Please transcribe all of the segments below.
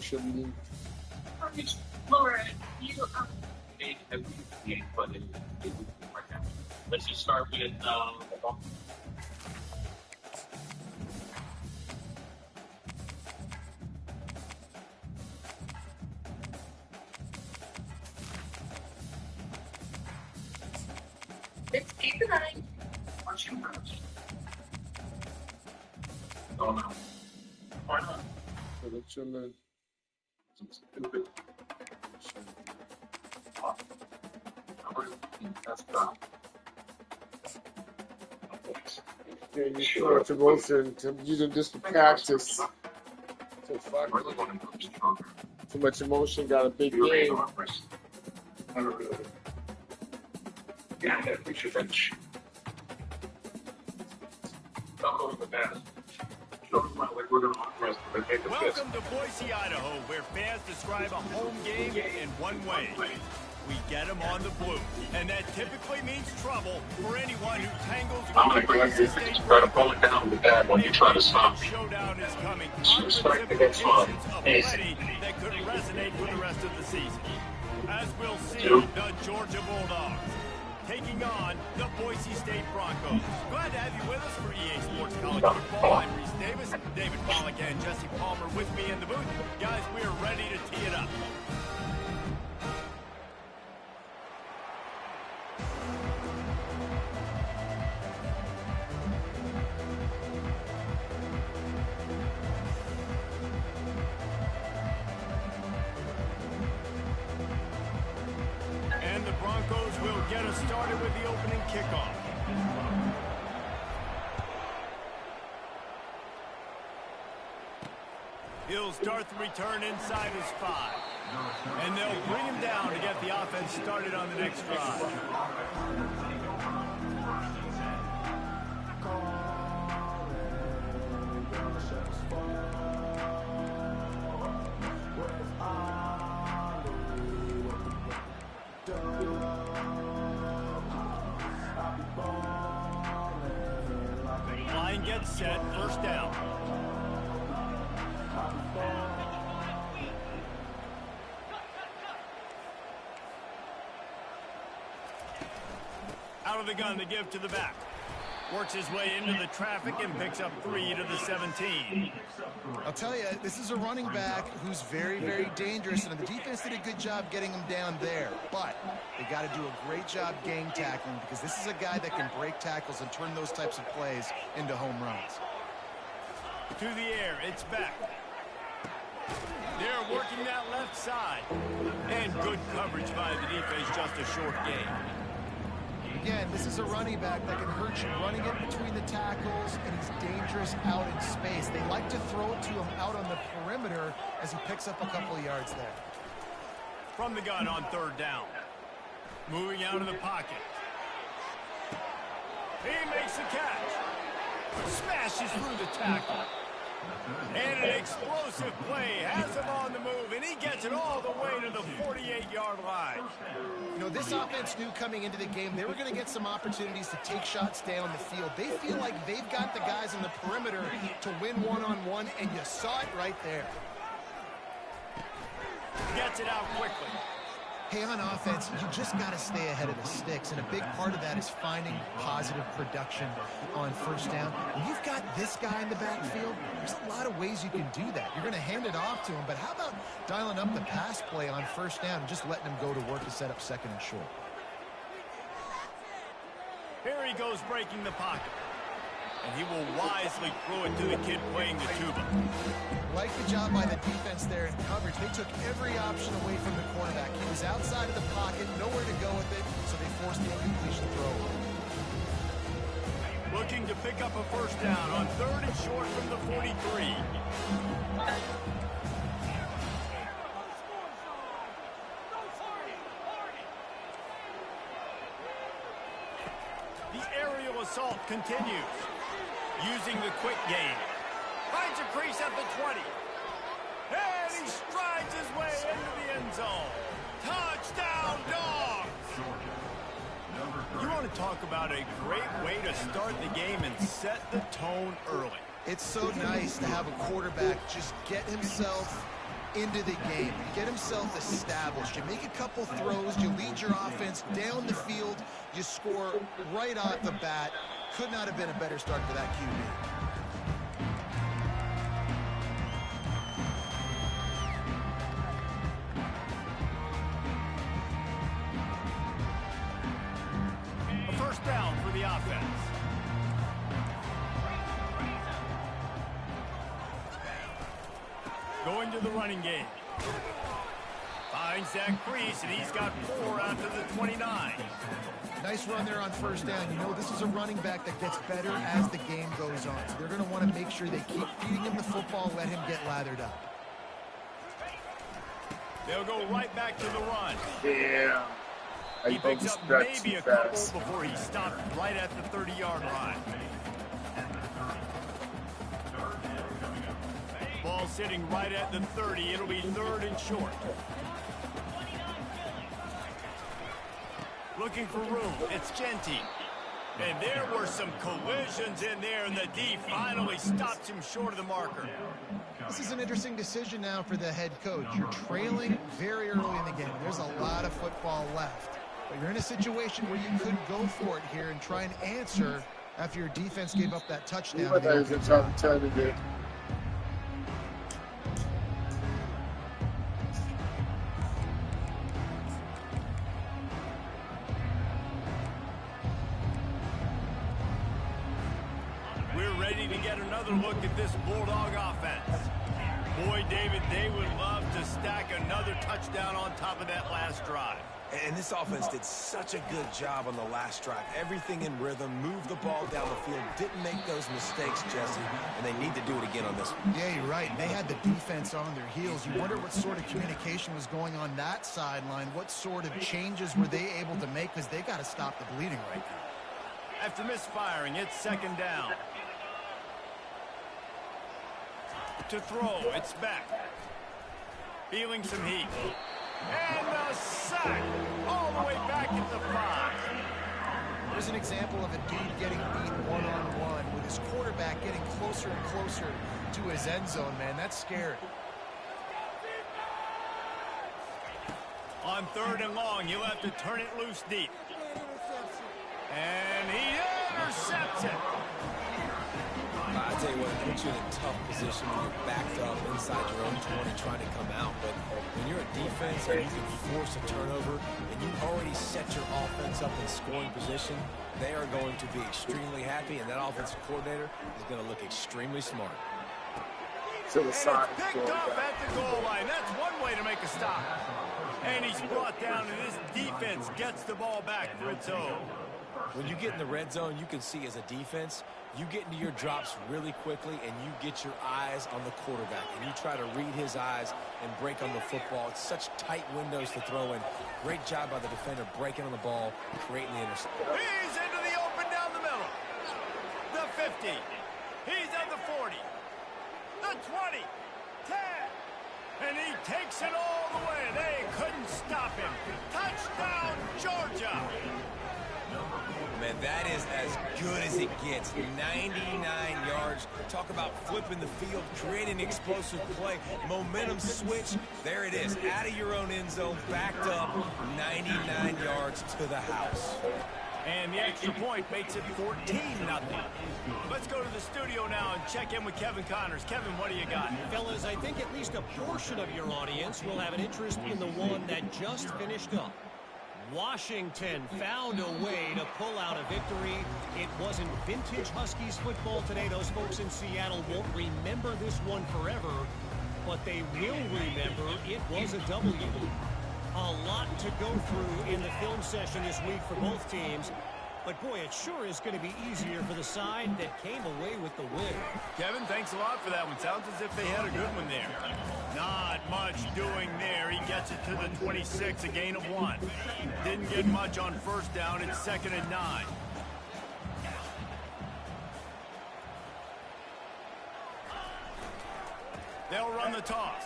Should be. Laura, you let's just start with It's 8-9. Aren't you gross? Oh no. Why not? Stupid. That's not. Yeah, you too much emotion. I'm using this for practice. So fuck. Too much emotion. Got a big game. Yeah, we should finish. I'll go with the pass. Welcome to Boise, Idaho, where fans describe a home game in one way. We get them on the blue, and that typically means trouble for anyone who tangles with I'm going to bring up this and try to pull it down with that when you try to stop me. Showdown is coming. Respect against fun. Already that could resonate for the rest of the season. As we'll see, the Georgia Bulldogs taking on the Boise State Broncos. Glad to have you with us for EA Sports College Football. I'm Reese Davis, David Pollack, and Jesse Palmer with me in the booth. Guys, we are ready to tee it up. And the Broncos will get us started with the opening kickoff. He'll start the return inside his 5. And they'll bring him down to get the offense started on the next drive. Line gets set, first down. Out of the gun to give to the back. Works his way into the traffic and picks up 3 to the 17. I'll tell you, this is a running back who's very, very dangerous, and the defense did a good job getting him down there. But they got to do a great job gang tackling because this is a guy that can break tackles and turn those types of plays into home runs. To the air, it's back. They're working that left side. And good coverage by the defense, just a short gain. Again, this is a running back that can hurt you running it between the tackles, and he's dangerous out in space. They like to throw it to him out on the perimeter as he picks up a couple of yards there. From the gun on third down. Moving out of the pocket. He makes the catch. Smashes through the tackle. And an explosive play has him on the move, and he gets it all the way to the 48-yard line. You know, this offense knew coming into the game they were going to get some opportunities to take shots down the field. They feel like they've got the guys on the perimeter to win one-on-one, and you saw it right there. Gets it out quickly. Hey, on offense, you just got to stay ahead of the sticks, and a big part of that is finding positive production on first down. When you've got this guy in the backfield, there's a lot of ways you can do that. You're going to hand it off to him, but how about dialing up the pass play on first down and just letting him go to work to set up second and short? Here he goes breaking the pocket. And he will wisely throw it to the kid playing the tuba. Like the job by the defense there in coverage. They took every option away from the quarterback. He was outside of the pocket, nowhere to go with it, so they forced the incompletion throw. Looking to pick up a first down on third and short from the 43. The aerial assault continues. Using the quick game. Finds a crease at the 20. And he strides his way into the end zone. Touchdown, Dogs! You want to talk about a great way to start the game and set the tone early. It's so nice to have a quarterback just get himself into the game, get himself established. You make a couple throws, you lead your offense down the field, you score right off the bat. Could not have been a better start for that QB. A first down for the offense. Going to the running game. Finds Zach Priest, and he's got 4 out to the 29. Nice run there on first down. You know, this is a running back that gets better as the game goes on. So they're going to want to make sure they keep feeding him the football, let him get lathered up. They'll go right back to the run. Yeah. He picks up maybe a couple before he stopped right at the 30-yard line. Ball sitting right at the 30. It'll be 3rd and short. Looking for room. It's Genty. And there were some collisions in there, and the D finally stops him short of the marker. This is an interesting decision now for the head coach. You're trailing very early in the game. There's a lot of football left. But you're in a situation where you could go for it here and try and answer after your defense gave up that touchdown. We're ready to get another look at this Bulldog offense. Boy, David, they would love to stack another touchdown on top of that last drive. And this offense did such a good job on the last drive. Everything in rhythm, moved the ball down the field, didn't make those mistakes, Jesse, and they need to do it again on this one. Yeah, you're right. They had the defense on their heels. You wonder what sort of communication was going on that sideline. What sort of changes were they able to make? Because they got to stop the bleeding right now. After misfiring, it's 2nd down. To throw, it's back. Feeling some heat. And the sack all the way back at the 5. There's an example of a dude getting beat one-on-one with his quarterback getting closer and closer to his end zone, man. That's scary. On 3rd and long, he'll have to turn it loose deep. And he intercepts it. I tell you what, it puts you in a tough position when you're backed up inside your own 20 trying to come out. But when you're a defense and you can force a turnover and you already set your offense up in scoring position, they are going to be extremely happy, and that offensive coordinator is going to look extremely smart. To the side. And it's picked up at the goal line. That's one way to make a stop. And he's brought down, and this defense gets the ball back for its own. When you get in the red zone, you can see as a defense, you get into your drops really quickly and you get your eyes on the quarterback and you try to read his eyes and break on the football. It's such tight windows to throw in. Great job by the defender breaking on the ball, creating the interception. He's into the open down the middle. The 50. He's at the 40. The 20. 10. And he takes it all the way. They couldn't stop him. Touchdown, Georgia. Man, that is as good as it gets. 99 yards. Talk about flipping the field, creating explosive play. Momentum switch. There it is. Out of your own end zone, backed up. 99 yards to the house. And the extra point makes it 14-0. Let's go to the studio now and check in with Kevin Connors. Kevin, what do you got? Fellas, I think at least a portion of your audience will have an interest in the one that just finished up. Washington found a way to pull out a victory. It wasn't vintage Huskies football today. Those folks in Seattle won't remember this one forever, but they will remember it was a W. A lot to go through in the film session this week for both teams. But, boy, it sure is going to be easier for the side that came away with the win. Kevin, thanks a lot for that one. Sounds as if they had a good one there. Not much doing there. He gets it to the 26, a gain of 1. Didn't get much on first down. It's 2nd and 9. They'll run the toss.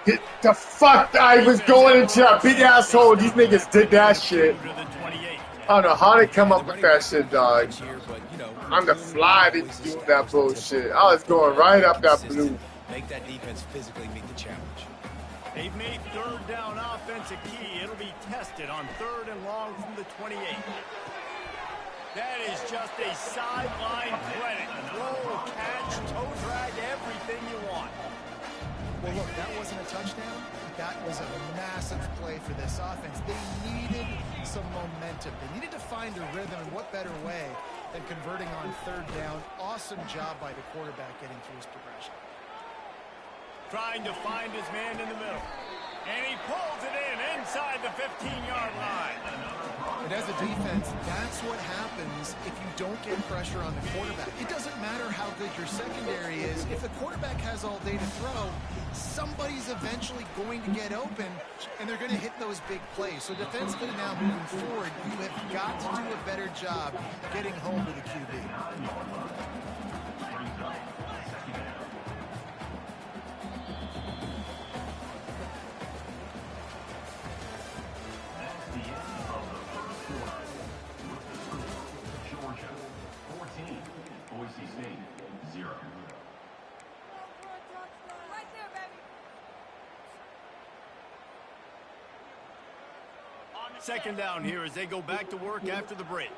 Get the fuck! I was going into that big asshole. These niggas did that shit. To the 28. I don't know how they come up with that shit, dog. Here, but, you know, I'm the fly to do that bullshit. I was going right up that blue. Make that defense physically meet the challenge. They've made third down offense a key. It'll be tested on 3rd and long from the 28. That is just a sideline credit. Roll, catch, toe drag, everything you want. Well, look, that wasn't a touchdown. That was a massive play for this offense. They needed some momentum. They needed to find a rhythm, and what better way than converting on 3rd down. Awesome job by the quarterback getting through his progression. Trying to find his man in the middle. And he pulls it in inside the 15-yard line. But as a defense, that's what happens if you don't get pressure on the quarterback. It doesn't matter how good your secondary is. If the quarterback has all day to throw, somebody's eventually going to get open, and they're going to hit those big plays. So defensively now moving forward, you have got to do a better job getting home to the QB. Second down here as they go back to work after the break.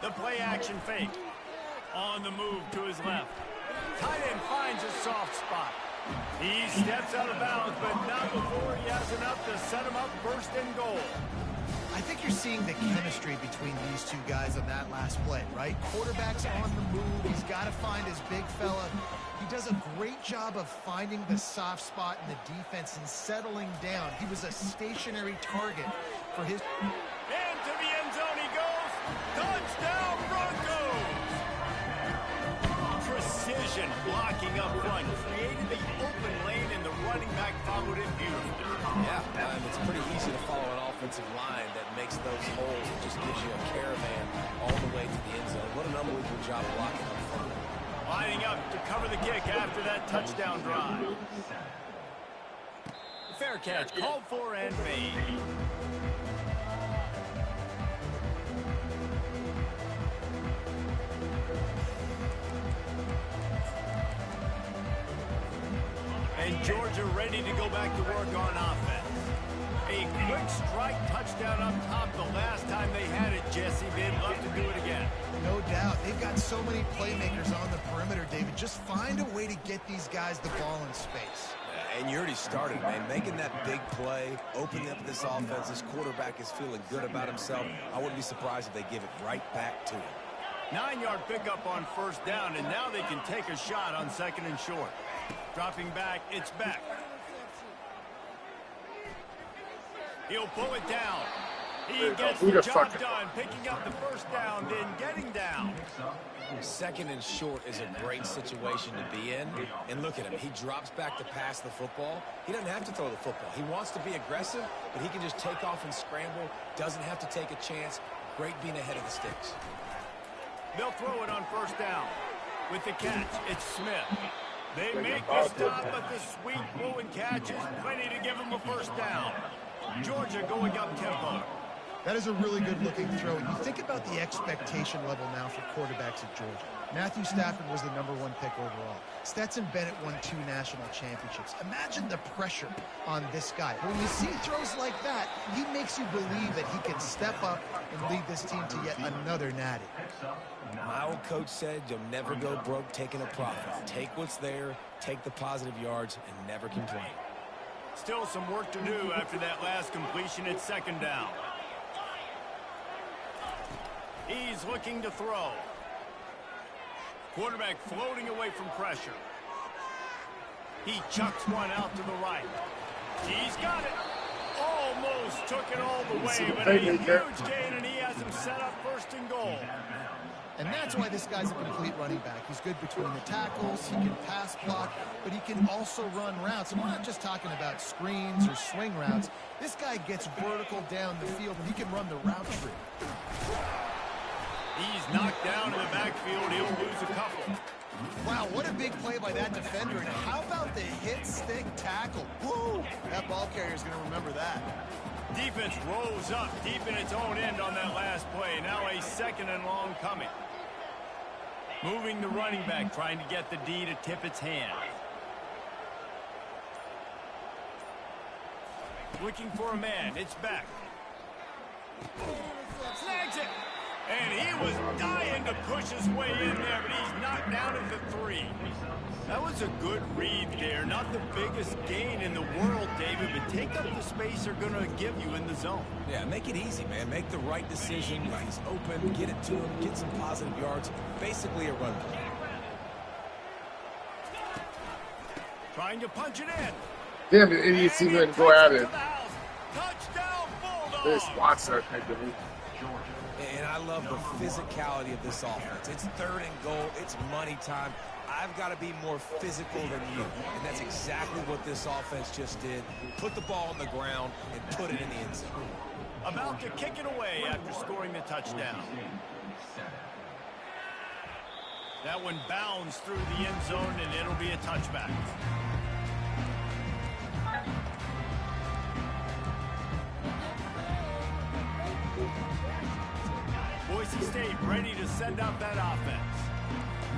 The play action fake. On the move to his left. Tight end finds a soft spot. He steps out of bounds, but not before he has enough to set him up 1st and goal. I think you're seeing the chemistry between these two guys on that last play, right? Quarterback's on the move. He's got to find his big fella. He does a great job of finding the soft spot in the defense and settling down. He was a stationary target for his... Into the end zone he goes. Touchdown, Broncos! Precision blocking up front. Created the open lane, and the running back followed it beautifully. Yeah, it's pretty easy to follow an offensive line that makes those holes and just gives you a caravan all the way to the end zone. What an unbelievable job blocking up front. Lining up to cover the kick after that touchdown drive. Fair catch called for and made. And Georgia ready to go back to work on offense. A quick strike touchdown up top the last time they had it, Jesse. They'd love to do it again. No doubt. They've got so many playmakers on the perimeter, David. Just find a way to get these guys the ball in space. And you already started, man. Making that big play, opening up this offense. This quarterback is feeling good about himself. I wouldn't be surprised if they give it right back to him. 9-yard pickup on 1st down, and now they can take a shot on 2nd and short. Dropping back, it's Beck. He'll pull it down. He gets the job done, picking up the 1st down, then getting down. 2nd and short is a great situation to be in. And look at him. He drops back to pass the football. He doesn't have to throw the football. He wants to be aggressive, but he can just take off and scramble. Doesn't have to take a chance. Great being ahead of the sticks. They'll throw it on 1st down. With the catch, it's Smith. They make the stop, but the sweet throw and catch is plenty to give him a 1st down. Georgia going up tempo. That is a really good-looking throw. You think about the expectation level now for quarterbacks at Georgia. Matthew Stafford was the #1 pick overall. Stetson Bennett won 2 national championships. Imagine the pressure on this guy. When you see throws like that, he makes you believe that he can step up and lead this team to yet another natty. My old coach said you'll never go broke taking a profit. Take what's there, take the positive yards, and never complain. Still some work to do after that last completion at 2nd down. He's looking to throw. Quarterback floating away from pressure. He chucks one out to the right. He's got it. Almost took it all the way, but a huge gain, and he has him set up 1st and goal. And that's why this guy's a complete running back. He's good between the tackles, he can pass block, but he can also run routes. And we're not just talking about screens or swing routes. This guy gets vertical down the field, and he can run the route tree. He's knocked down in the backfield. He'll lose a couple. Wow, what a big play by that defender. And how about the hit stick tackle? Woo! That ball carrier's going to remember that. Defense rose up deep in its own end on that last play. Now a second and long coming. Moving the running back, trying to get the D to tip its hand. Looking for a man. It's back. Snags it. And he was dying to push his way in there, but he's knocked down at the 3. That was a good read there. Not the biggest gain in the world, David, but take up the space they're going to give you in the zone. Yeah, make it easy, man. Make the right decision. If he's open, get it to him, get some positive yards. Basically a run play. Trying to punch it in. Damn, the idiots even go at it. Touchdown, Bulldogs. This Watson, I think. And I love the physicality of this offense. It's 3rd and goal. It's money time. I've got to be more physical than you. And that's exactly what this offense just did. Put the ball on the ground and put it in the end zone. About to kick it away after scoring the touchdown. That one bounds through the end zone, and it'll be a touchback. Boise State ready to send out that offense.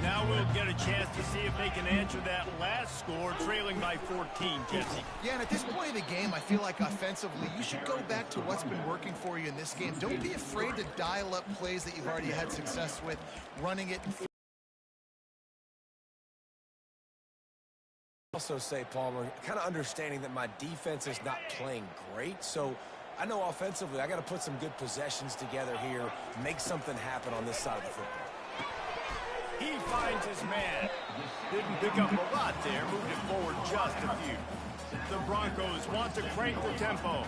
Now we'll get a chance to see if they can answer that last score, trailing by 14, Jesse. Yeah, and at this point of the game, I feel like offensively, you should go back to what's been working for you in this game. Don't be afraid to dial up plays that you've already had success with, running it. Also say, Palmer, kind of understanding that my defense is not playing great, so I know offensively I got to put some good possessions together here, make something happen on this side of the football. He finds his man. Didn't pick up a lot there, moved it forward just a few. The Broncos want to crank the tempo.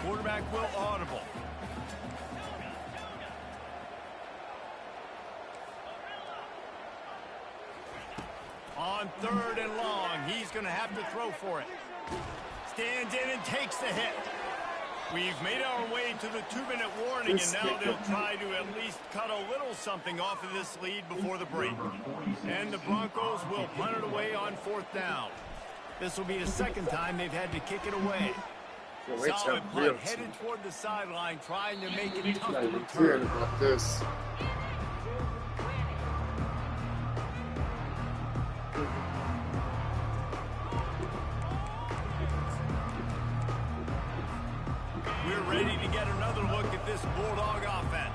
Quarterback will audible. On 3rd and long, he's going to have to throw for it. Stands in and takes the hit. We've made our way to the 2-minute warning, and now they'll try to at least cut a little something off of this lead before the break. And the Broncos will punt it away on 4th down. This will be the 2nd time they've had to kick it away. Solid punt, headed toward the sideline, trying to make it tough to return. About this. We're ready to get another look at this Bulldog offense.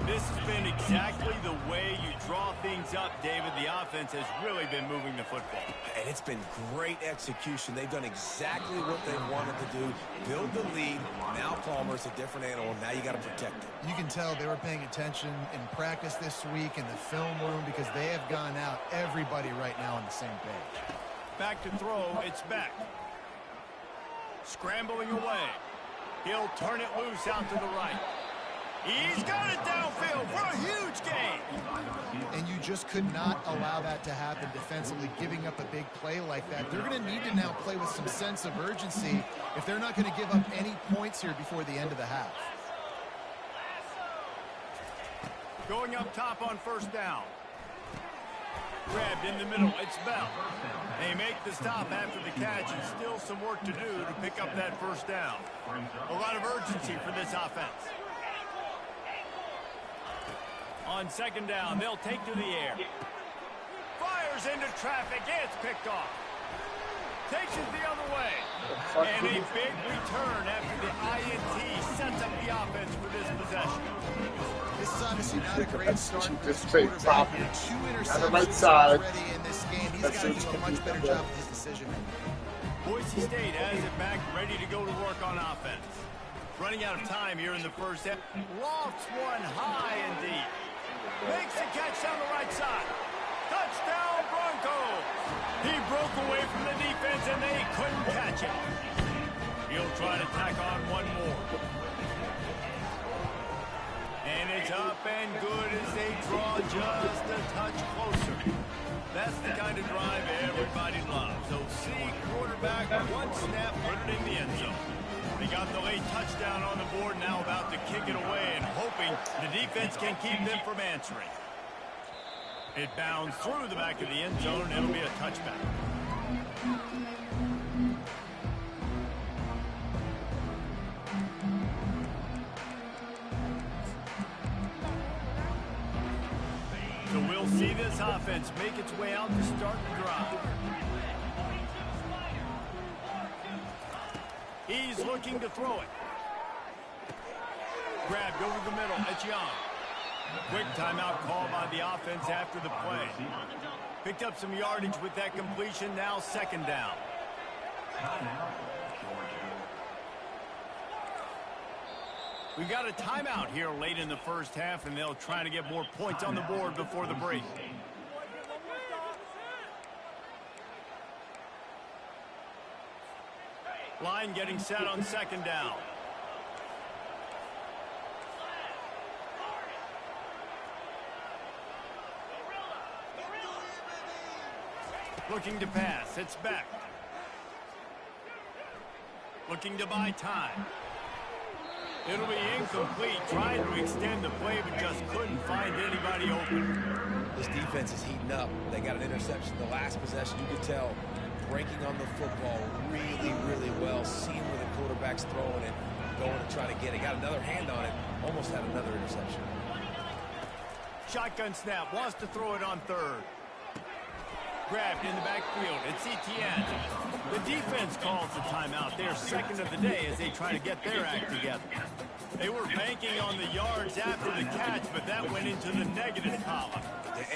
This has been exactly the way you draw things up, David. The offense has really been moving the football. And it's been great execution. They've done exactly what they wanted to do. Build the lead. Now Palmer's a different animal. Now you got to protect it. You can tell they were paying attention in practice this week in the film room because they have gone out, everybody right now on the same page. Back to throw, it's back. Scrambling away. He'll turn it loose out to the right. He's got it downfield for a huge gain. And you just could not allow that to happen defensively, giving up a big play like that. They're going to need to now play with some sense of urgency if they're not going to give up any points here before the end of the half. Going up top on 1st down. Grabbed in the middle, it's Bell. They make the stop after the catch, and still some work to do to pick up that 1st down. A lot of urgency for this offense. On 2nd down, they'll take to the air. Fires into traffic, it's picked off. Takes it the other way. And a big return after the INT sets up the offense for this possession. This is obviously not a great start for this Just quarterback. top. 2 interceptions On the right side. already in this game. He's got to do a much better job with his decision making. Boise State has it back, ready to go to work on offense. Running out of time here in the first half. Lofts one high and deep. Makes the catch down the right side. Touchdown, Broncos. He broke away from the defense, and they couldn't catch him. He'll try to tack on one more. And it's up and good as they draw just a touch closer. That's the kind of drive everybody loves. So see quarterback, one snap, put it in the end zone. They got the late touchdown on the board, now about to kick it away and hoping the defense can keep them from answering. It bounds through the back of the end zone, and it'll be a touchback. offense make its way out to start the drive. He's looking to throw it. Grabbed over the middle. It's Young. Quick timeout call by the offense after the play. Picked up some yardage with that completion. Now second down. We've got a timeout here late in the first half, and they'll try to get more points on the board before the break. Line getting set on second down. Looking to pass. It's back. Looking to buy time. It'll be incomplete. Trying to extend the play, but just couldn't find anybody open. This defense is heating up. They got an interception the last possession. You could tell breaking on the football really, really well. Seeing where the quarterback's throwing it, going to try to get it. Got another hand on it. Almost had another interception. Shotgun snap. Wants to throw it on third. Grabbed in the backfield. It's Etienne. The defense calls the timeout. Their second of the day as they try to get their act together. They were banking on the yards after the catch, but that went into the negative column.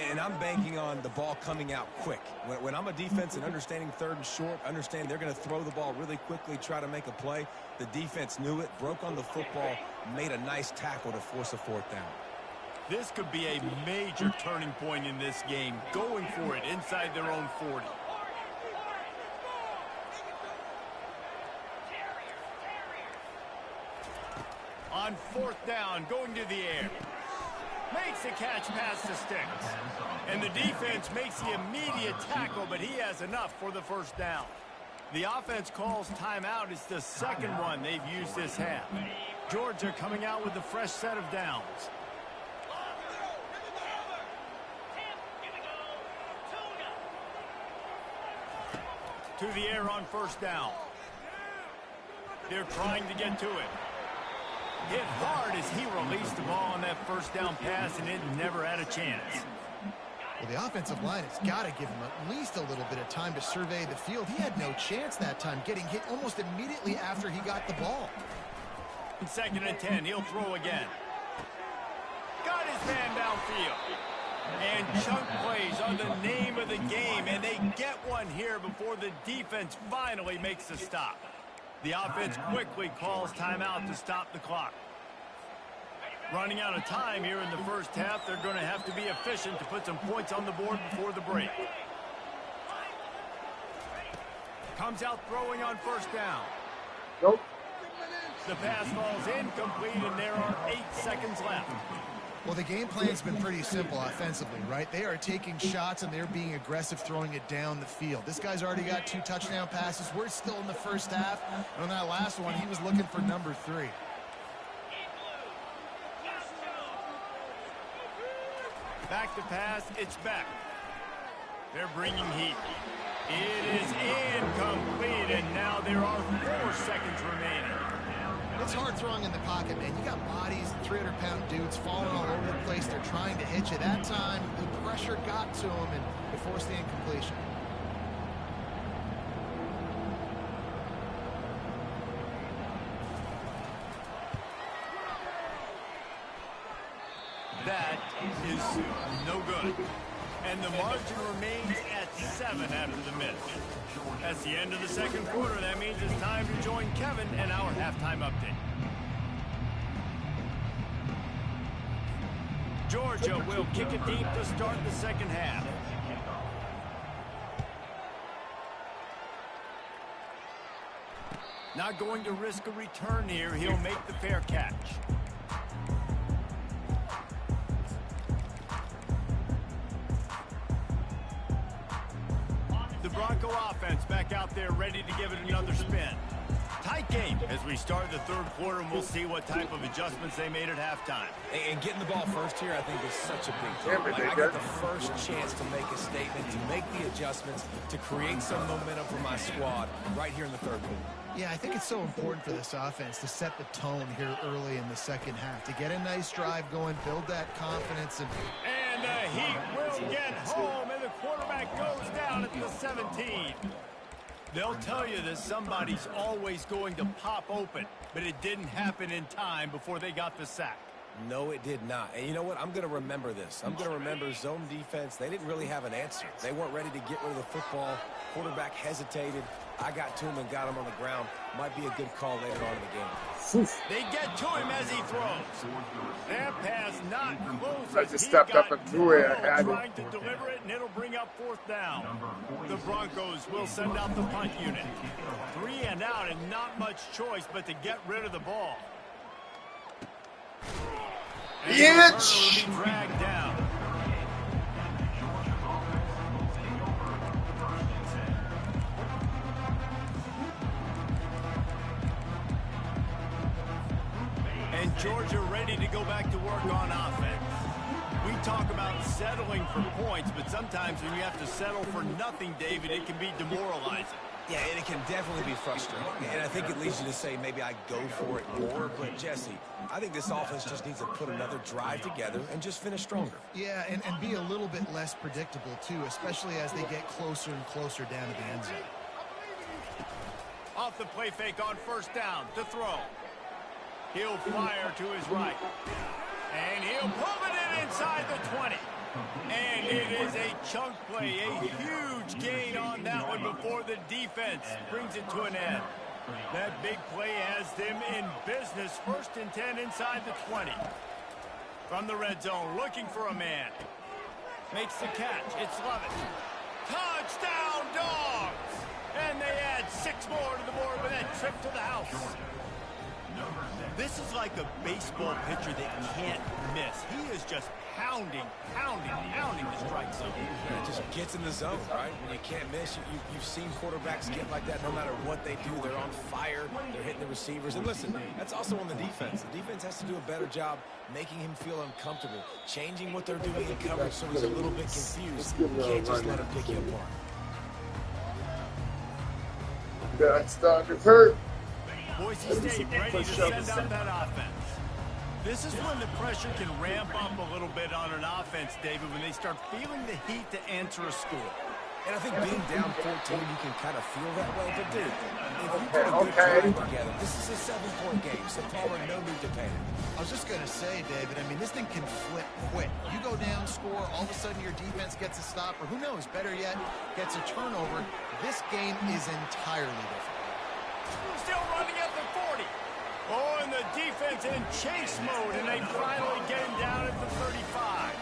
And I'm banking on the ball coming out quick. When I'm a defense and understanding third and short, understand they're going to throw the ball really quickly, try to make a play. The defense knew it, broke on the football, made a nice tackle to force a fourth down. This could be a major turning point in this game, going for it inside their own 40. On fourth down, going to the air. Makes the catch past the sticks. And the defense makes the immediate tackle, but he has enough for the first down. The offense calls timeout. It's the second one they've used this half. Georgia coming out with a fresh set of downs. To the air on first down. They're trying to get to it. Hit hard as he released the ball on that first down pass, and it never had a chance. Well, the offensive line has got to give him at least a little bit of time to survey the field. He had no chance that time, getting hit almost immediately after he got the ball. In 2nd and 10, he'll throw again. Got his man downfield. And chunk plays are the name of the game, and they get one here before the defense finally makes the stop. The offense quickly calls timeout to stop the clock. Running out of time here in the first half, they're going to have to be efficient to put some points on the board before the break. Comes out throwing on first down. Nope. The pass falls incomplete, and there are 8 seconds left. Well, the game plan's been pretty simple offensively, right? They are taking shots, and they're being aggressive throwing it down the field. This guy's already got 2 touchdown passes. We're still in the first half. And on that last one, he was looking for number 3. Back to pass. It's back. They're bringing heat. It is incomplete, and now there are 4 seconds remaining. It's hard throwing in the pocket, man. You got bodies, 300-pound dudes falling all over the place. They're trying to hit you. That time, the pressure got to him, and it forced the incompletion. That is no good. And the margin remains at 7 after the miss. That's the end of the second quarter. That means it's time to join Kevin and our halftime update. Georgia will kick it deep to start the second half. Not going to risk a return here. He'll make the fair catch. The Bronco offense back out there ready to give it another spin. Tight game as we start the third quarter, and we'll see what type of adjustments they made at halftime. And getting the ball first here, I think, is such a big deal. Like, I got the first chance to make a statement, to make the adjustments, to create some momentum for my squad right here in the third quarter. Yeah, I think it's so important for this offense to set the tone here early in the second half, to get a nice drive going, build that confidence. And the heat will get home, and the quarterback goes down at the 17. They'll tell you that somebody's always going to pop open, but it didn't happen in time before they got the sack. No, it did not. And you know what? I'm going to remember this. I'm going to remember zone defense. They didn't really have an answer. They weren't ready to get rid of the football. Quarterback hesitated. I got to him and got him on the ground. Might be a good call later on in the game. They get to him as he throws. That pass not close. I just stepped up and threw it. I had trying to deliver it, and it'll bring up 4th down. The Broncos will send out the punt unit. 3 and out, and not much choice but to get rid of the ball. And Bitch! will be dragged down. And Georgia ready to go back to work on offense. We talk about settling for points, but sometimes when you have to settle for nothing, David, it can be demoralizing. Yeah, and it can definitely be frustrating. And I think it leads you to say maybe I go for it more. But, Jesse, I think this offense just needs to put another drive together and just finish stronger. Yeah, and be a little bit less predictable, too, especially as they get closer and closer down to the end zone. Off the play fake on 1st down to throw. He'll fire to his right. And he'll pull it in inside the 20. And it is a chunk play, a huge gain on that one before the defense brings it to an end. That big play has them in business. 1st and 10 inside the 20. From the red zone, looking for a man. Makes the catch. It's Levitt. Touchdown, Dogs! And they add 6 more to the board with that trip to the house. This is like a baseball pitcher that can't miss. He is just pounding the strike zone. It just gets in the zone, right? When you can't miss, you've seen quarterbacks get like that no matter what they do. They're on fire. They're hitting the receivers. And listen, that's also on the defense. The defense has to do a better job making him feel uncomfortable, changing what they're doing in coverage so he's a little bit confused. You can't just let him pick you apart. That's starting to hurt. Boise State ready to send out that offense. This is when the pressure can ramp up a little bit on an offense, David, when they start feeling the heat to answer a score. And I think being down 14, you can kind of feel that way. But, dude, if you put a good drive together, this is a 7-point game, so Palmer, no need to panic. I was just going to say, David, I mean, this thing can flip quick. You go down, score, all of a sudden your defense gets a stop, or who knows, better yet, gets a turnover. This game is entirely different. Still running at the 40. Oh, and the defense in chase mode, and they finally get him down at the 35.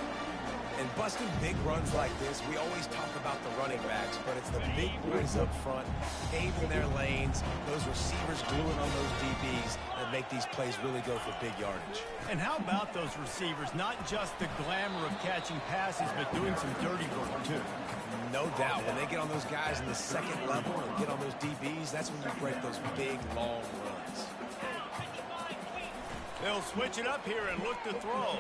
And busting big runs like this, we always talk about the running backs, but it's the big boys up front, paving their lanes, those receivers gluing on those DBs that make these plays really go for big yardage. And how about those receivers? Not just the glamour of catching passes, but doing some dirty work, too. No doubt. When they get on those guys in the 2nd level and get on those DBs, that's when you break those big, long runs. They'll switch it up here and look to throw.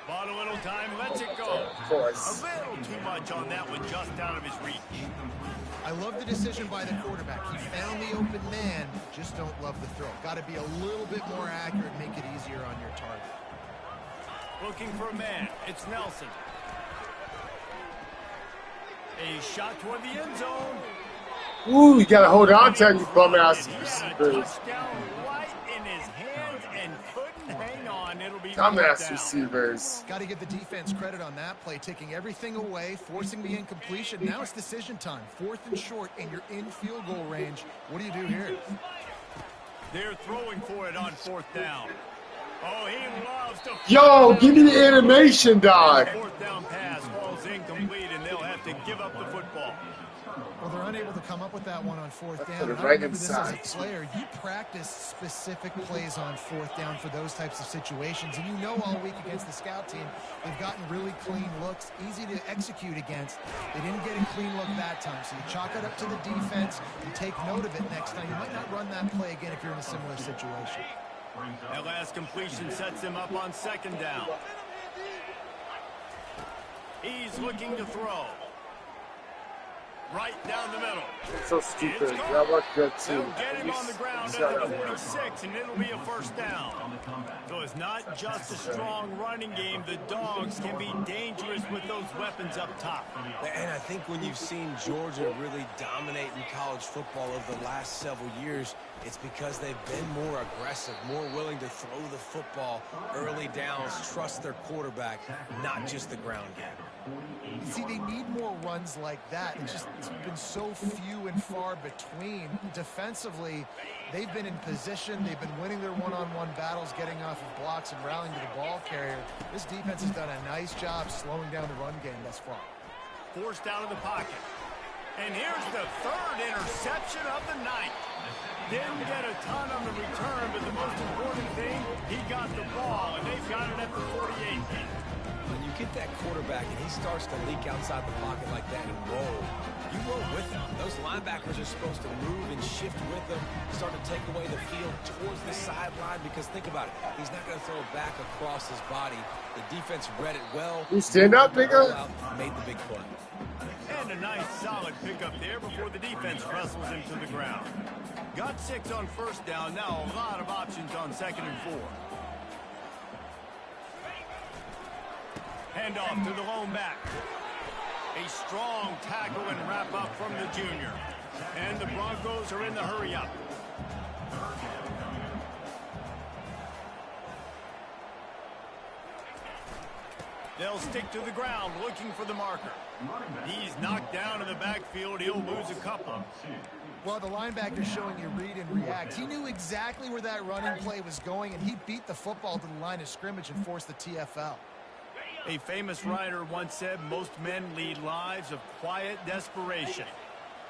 Bought a little time, lets it go. Of course. A little too much on that one, just out of his reach. I love the decision by the quarterback. He found the open man, just don't love the throw. Got to be a little bit more accurate, make it easier on your target. Looking for a man. It's Nelson. A shot toward the end zone. Ooh, you gotta hold on to you bum-ass He had a receivers. touchdown right in his hands and couldn't hang on. It'll be Dumbass down. receivers. Got to give the defense credit on that play, taking everything away, forcing the incompletion. Now it's decision time. 4th and short, and you're in field goal range. What do you do here? They're throwing for it on 4th down. Oh, he loves to... Yo, give me the animation, dog. 4th down pass falls incomplete, and they'll have to give up the football. Well, they're unable to come up with that one on 4th down. Put it And I right remember this as a inside. player. You practice specific plays on 4th down for those types of situations. And you know all week against the scout team, they've gotten really clean looks, easy to execute against. They didn't get a clean look that time. So you chalk it up to the defense. You take note of it next time. You might not run that play again if you're in a similar situation. That last completion sets him up on 2nd down. He's looking to throw. right down the middle. It's so stupid. That worked good too. They'll get him on the ground at the 46, and it'll be a first down. So it's not just a strong running game. The Dogs can be dangerous with those weapons up top. And I think when you've seen Georgia really dominate in college football over the last several years, it's because they've been more aggressive, more willing to throw the football early downs, trust their quarterback, not just the ground game. See, they need more runs like that. It's been so few and far between. Defensively, they've been in position. They've been winning their one-on-one battles, getting off of blocks and rallying to the ball carrier. This defense has done a nice job slowing down the run game thus far. Forced out of the pocket. And here's the third interception of the night. Didn't get a ton on the return, but the most important thing, he got the ball, and they've got it at the 48. When you get that quarterback and he starts to leak outside the pocket like that and roll, you roll with him. Those linebackers are supposed to move and shift with him, start to take away the field towards the sideline, because think about it, he's not going to throw it back across his body. The defense read it well. You stand up, bigger. Made the big play. And a nice solid pickup there before the defense wrestles him to the ground. Got 6 on first down, now a lot of options on 2nd and 4. Hand off to the lone back. A strong tackle and wrap up from the junior. And the Broncos are in the hurry up. They'll stick to the ground looking for the marker. He's knocked down in the backfield. He'll lose a couple. Well, the linebacker showing you read and react. He knew exactly where that running play was going, and he beat the football to the line of scrimmage and forced the TFL. A famous writer once said, most men lead lives of quiet desperation.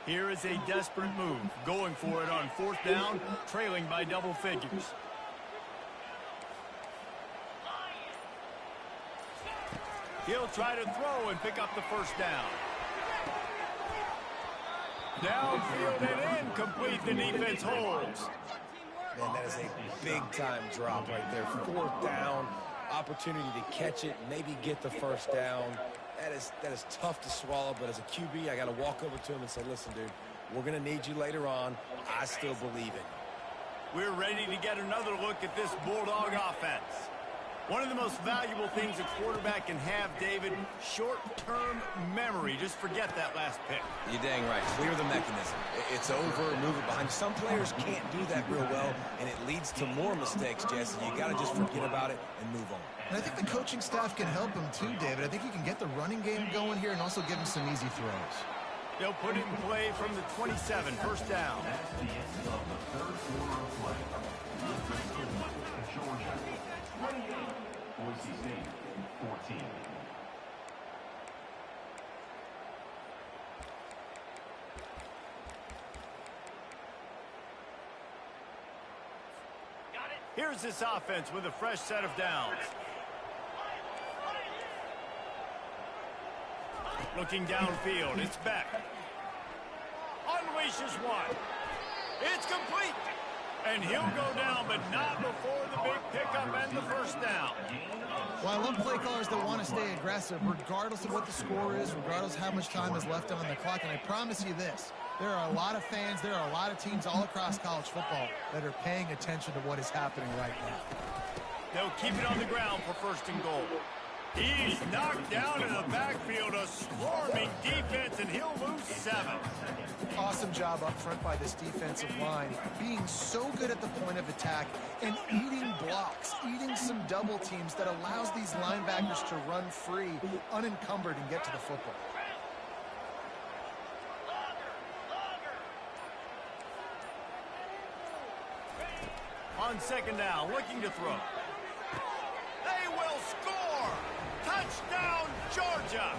Here is a desperate move, going for it on 4th down, trailing by double figures. He'll try to throw and pick up the first down. Downfield and incomplete. The defense holds. Man, that is a big-time drop right there. 4th down, opportunity to catch it, maybe get the first down. That is tough to swallow, but as a QB, I got to walk over to him and say, listen, dude, we're going to need you later on. I still believe in you. We're ready to get another look at this Bulldog offense. One of the most valuable things a quarterback can have, David, short-term memory. Just forget that last pick. You're dang right. Clear the mechanism. It's over, move it behind you. Some players can't do that real well, and it leads to more mistakes, Jesse. You got to just forget about it and move on. And I think the coaching staff can help him too, David. I think he can get the running game going here and also give him some easy throws. They'll put it in play from the 27, first down. Here's this offense with a fresh set of downs. Looking downfield, it's Beck. Unleashes one. It's complete. And he'll go down, but not before the big pickup and the first down. Well, I love play callers that want to stay aggressive, regardless of what the score is, regardless of how much time is left on the clock. And I promise you this, there are a lot of fans, there are a lot of teams all across college football that are paying attention to what is happening right now. They'll keep it on the ground for 1st and goal. He's knocked down in the backfield, a swarming defense, and he'll lose 7. Awesome job up front by this defensive line, being so good at the point of attack and eating blocks, eating some double teams that allows these linebackers to run free, unencumbered, and get to the football. On 2nd down, looking to throw. They will score! Touchdown, Georgia!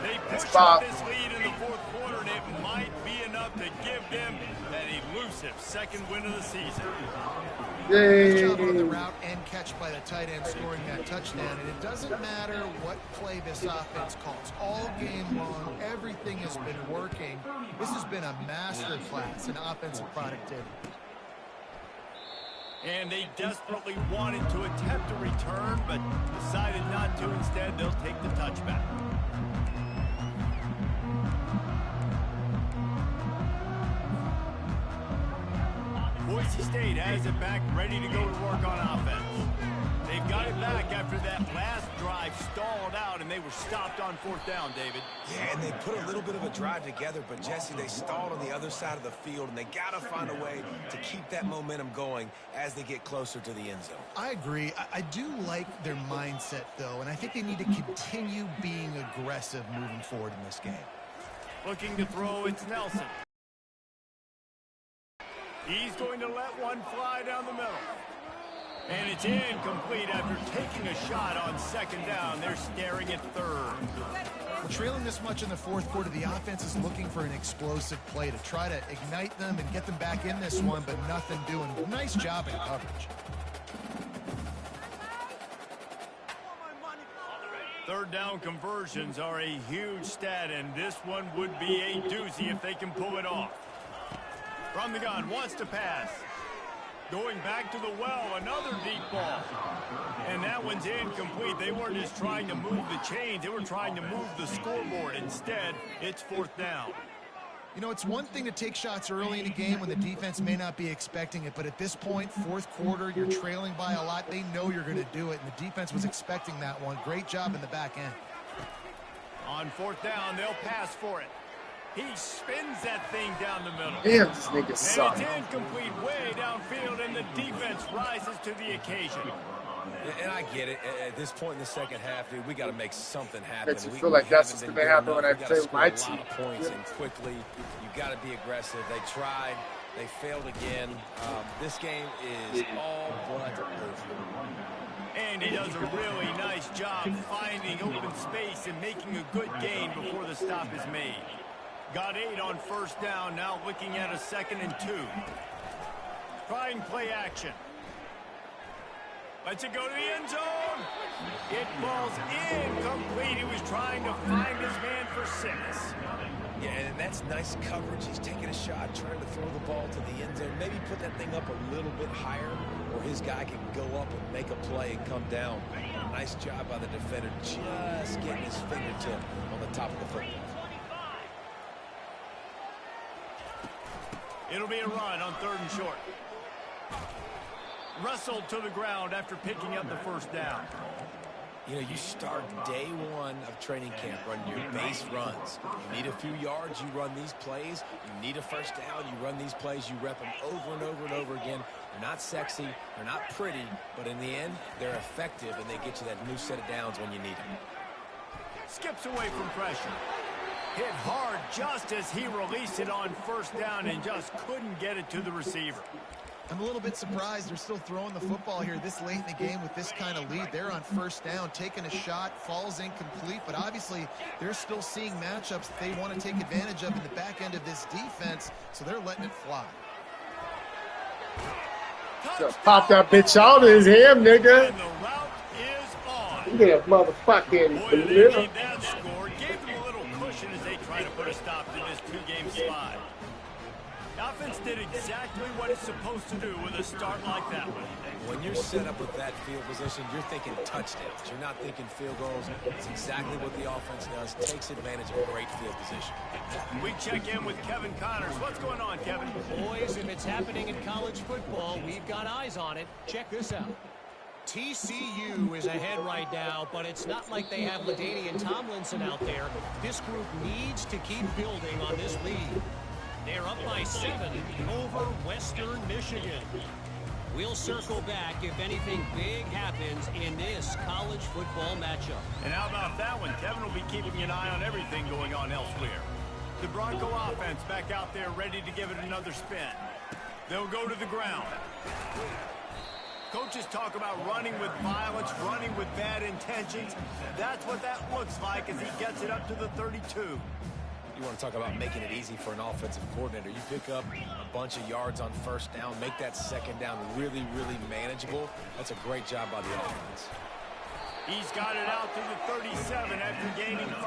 They push up this lead in the 4th quarter, and it might be enough to give them that elusive 2nd win of the season. Nice job on the route and catch by the tight end scoring that touchdown. And it doesn't matter what play this offense calls. All game long, everything has been working. This has been a masterclass in offensive productivity. And they desperately wanted to attempt a return, but decided not to. Instead, they'll take the touchback. Boise State has it back, ready to go to work on offense. They've got it back after that last drive stalled out, and they were stopped on 4th down, David. Yeah, and they put a little bit of a drive together, but, Jesse, they stalled on the other side of the field, and they got to find a way to keep that momentum going as they get closer to the end zone. I agree. I do like their mindset, though, and I think they need to continue being aggressive moving forward in this game. Looking to throw, it's Nelson. He's going to let one fly down the middle. And it's incomplete after taking a shot on 2nd down. They're staring at 3rd. We're trailing this much in the 4th quarter. The offense is looking for an explosive play to try to ignite them and get them back in this one, but nothing doing. Nice job in coverage. 3rd down conversions are a huge stat, and this one would be a doozy if they can pull it off. From the gun, wants to pass. Going back to the well, another deep ball. And that one's incomplete. They weren't just trying to move the chains. They were trying to move the scoreboard. Instead, it's 4th down. You know, it's one thing to take shots early in a game when the defense may not be expecting it, but at this point, 4th quarter, you're trailing by a lot. They know you're going to do it, and the defense was expecting that one. Great job in the back end. On 4th down, they'll pass for it. He spins that thing down the middle. Damn, this nigga sucks. And it's incomplete way downfield, and the defense rises to the occasion. And I get it. At this point in the second half, dude, we got to make something happen. Makes you feel like that's what's going to happen when I play with my team. A lot of points and quickly. You got to be aggressive. They tried. They failed again. This game is all but over. And he does a really nice job finding open space and making a good gain before the stop is made. Got 8 on 1st down, now looking at a 2nd and 2. Trying play action. Lets it go to the end zone. It falls incomplete. He was trying to find his man for 6. Yeah, and that's nice coverage. He's taking a shot, trying to throw the ball to the end zone. Maybe put that thing up a little bit higher where his guy can go up and make a play and come down. Nice job by the defender just getting his fingertip on the top of the football. It'll be a run on 3rd and short. Wrestled to the ground after picking up the 1st down. You know, you start day 1 of training camp running your base runs. You need a few yards, you run these plays. You need a 1st down, you run these plays. You rep them over and over and over again. They're not sexy, they're not pretty, but in the end, they're effective, and they get you that new set of downs when you need them. Skips away from pressure. Hit hard just as he released it on 1st down and just couldn't get it to the receiver. I'm a little bit surprised they're still throwing the football here this late in the game with this kind of lead. They're on 1st down, taking a shot, falls incomplete, but obviously they're still seeing matchups that they want to take advantage of in the back end of this defense, so they're letting it fly. Just pop that bitch out of his hand, nigga. And the route is on. Look at that motherfucking Boy, they little. made that score. Gave them a little cushion as they try to put a stop to this 2-game slide. The offense did exactly what it's supposed to do with a start like that one. When you're set up with that field position, you're thinking touchdowns. You're not thinking field goals. It's exactly what the offense does. Takes advantage of a great field position. We check in with Kevin Connors. What's going on, Kevin? Boys, if it's happening in college football, we've got eyes on it. Check this out. TCU is ahead right now, but it's not like they have LaDainian Tomlinson out there. This group needs to keep building on this lead. They're up by 7 over Western Michigan. We'll circle back if anything big happens in this college football matchup. And how about that one? Kevin will be keeping an eye on everything going on elsewhere. The Bronco offense back out there ready to give it another spin. They'll go to the ground. Coaches talk about running with violence, running with bad intentions. That's what that looks like as he gets it up to the 32. You want to talk about making it easy for an offensive coordinator. You pick up a bunch of yards on 1st down, make that 2nd down really, really manageable. That's a great job by the offense. He's got it out to the 37 after gaining 5.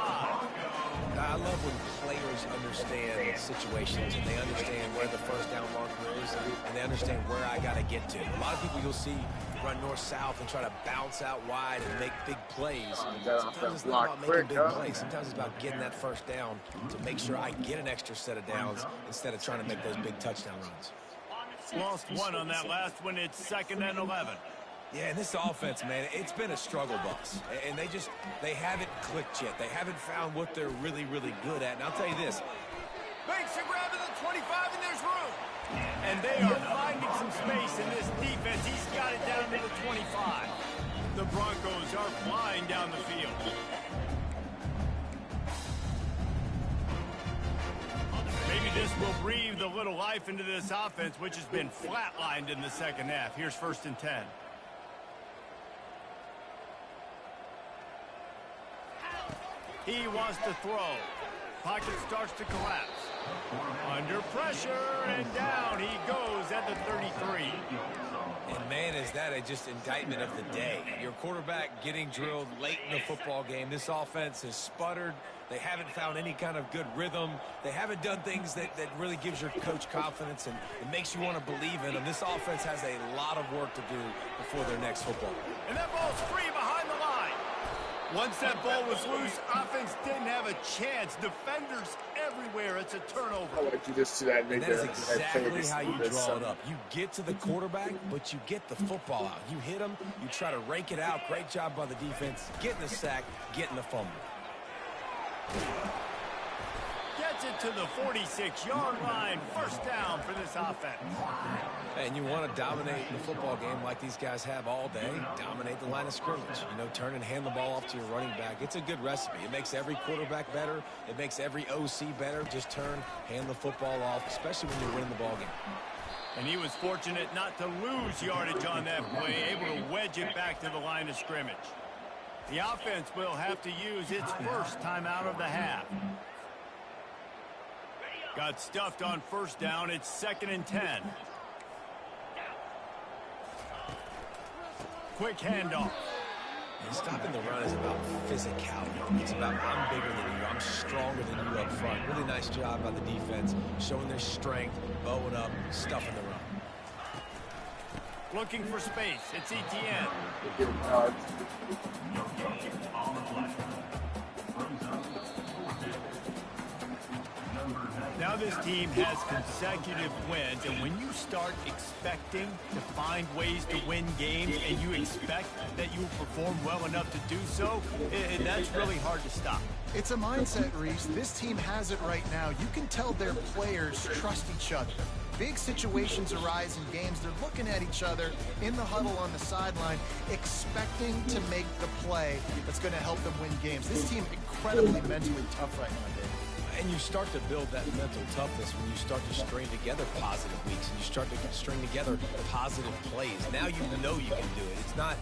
I love when players understand situations and they understand where the 1st down marker is and they understand where I got to get to. A lot of people you'll see run north-south and try to bounce out wide and make big plays. Sometimes it's not about making big plays. Sometimes it's about getting that 1st down to make sure I get an extra set of downs instead of trying to make those big touchdown runs. Lost one on that last one. It's 2nd and 11. Yeah, and this offense, man, it's been a struggle bus. And they haven't clicked yet. They haven't found what they're really, really good at. And I'll tell you this. Makes a grab to the 25, and there's room. And they are finding some space in this defense. He's got it down to the 25. The Broncos are flying down the field. Maybe this will breathe a little life into this offense, which has been flatlined in the second half. Here's 1st and 10. He wants to throw. Pocket starts to collapse. Under pressure, and down he goes at the 33. And man, is that just indictment of the day. Your quarterback getting drilled late in the football game. This offense has sputtered. They haven't found any kind of good rhythm. They haven't done things that really gives your coach confidence and it makes you want to believe in them. This offense has a lot of work to do before their next football. And that ball's free behind the line. Once that ball was loose, offense didn't have a chance. Defenders everywhere. It's a turnover. I want to do this to that. And that is exactly how you draw it up. You get to the quarterback, but you get the football out. You hit him, you try to rake it out. Great job by the defense. Getting the sack, getting the fumble. Gets it to the 46-yard line. 1st down for this offense. And you want to dominate the football game like these guys have all day. Dominate the line of scrimmage. You know, turn and hand the ball off to your running back. It's a good recipe. It makes every quarterback better. It makes every OC better. Just turn, hand the football off, especially when you're winning the ball game. And he was fortunate not to lose yardage on that play, able to wedge it back to the line of scrimmage. The offense will have to use its first timeout of the half. Got stuffed on 1st down. It's 2nd and 10. Quick handoff. And stopping the run is about physicality. It's about I'm bigger than you. I'm stronger than you up front. Really nice job by the defense, showing their strength, bowing up, stuffing the run. Looking for space. It's Etienne. Now this team has consecutive wins, and when you start expecting to find ways to win games and you expect that you will perform well enough to do so, that's really hard to stop. It's a mindset, Reese. This team has it right now. You can tell their players trust each other. Big situations arise in games. They're looking at each other in the huddle on the sideline, expecting to make the play that's going to help them win games. This team incredibly mentally tough right now, Dave. And you start to build that mental toughness when you start to string together positive weeks and you start to string together positive plays. Now you know you can do it. It's not